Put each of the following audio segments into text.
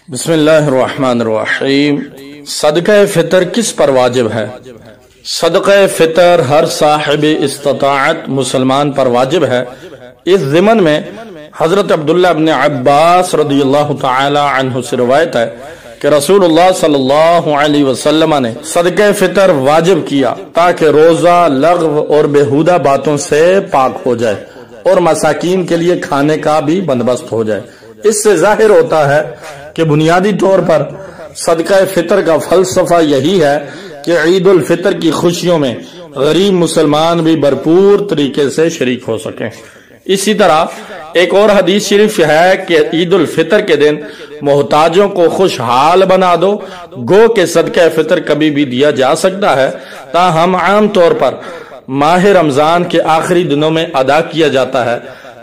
بسم اللہ الرحمن الرحیم۔ صدقہ فطر کس پر واجب ہے؟ صدقہ فطر ہر صاحب استطاعت مسلمان پر واجب ہے۔ اس ضمن میں حضرت عبداللہ ابن عباس رضی اللہ تعالی عنہ سے روایت ہے کہ رسول اللہ صلی اللہ علیہ وسلم نے صدقہ فطر واجب کیا تاکہ روزہ لغو اور بیہودہ باتوں سے پاک ہو جائے اور مساکین کے لیے کھانے کا بھی بندوبست ہو جائے۔ اس سے ظاہر ہوتا ہے کہ بنیادی طور پر صدقہ فطر کا فلسفہ یہی ہے کہ عید الفطر کی خوشیوں میں غریب مسلمان بھی بھرپور طریقے سے شریک ہو سکیں۔ اسی طرح ایک اور حدیث شریف ہے کہ عید الفطر کے دن محتاجوں کو خوشحال بنا دو، گو کہ صدقہ فطر کبھی بھی دیا جا سکتا ہے، تاہم عام طور پر ماہ رمضان کے آخری دنوں میں ادا کیا جاتا ہے،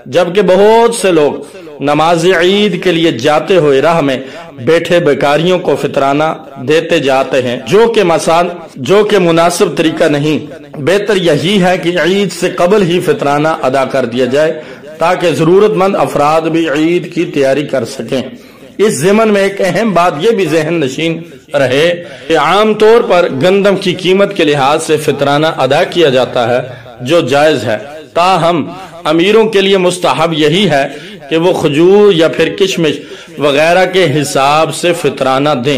جبکہ بہت سے لوگ نماز عید کے لیے جاتے ہوئے راہ میں بیٹھے بیکاریوں کو فطرانہ دیتے جاتے ہیں، جو کہ مناسب طریقہ نہیں۔ بہتر یہی ہے کہ عید سے قبل ہی فطرانہ ادا کر دیا جائے تاکہ ضرورت مند افراد بھی عید کی تیاری کر سکیں۔ اس ضمن میں ایک اہم بات یہ بھی ذہن نشین رہے کہ عام طور پر گندم کی قیمت کے لحاظ سے فطرانہ ادا کیا جاتا ہے، جو جائز ہے، تاہم امیروں کے لیے مستحب یہی ہے کہ وہ کھجور یا پھر کشمش وغیرہ کے حساب سے فطرانہ دیں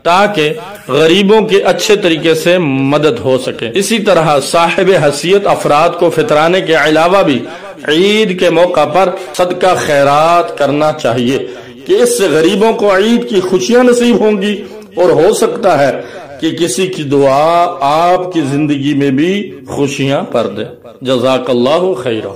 تاکہ غریبوں کی اچھے طریقے سے مدد ہو سکے۔ اسی طرح صاحب حیثیت افراد کو فطرانے کے علاوہ بھی عید کے موقع پر صدقہ خیرات کرنا چاہیے کہ اس سے غریبوں کو عید کی خوشیاں نصیب ہوں گی اور ہو سکتا ہے کہ کسی کی دعا آپ کی زندگی میں بھی خوشیاں بھر دے۔ جزاک اللہ خیرہ۔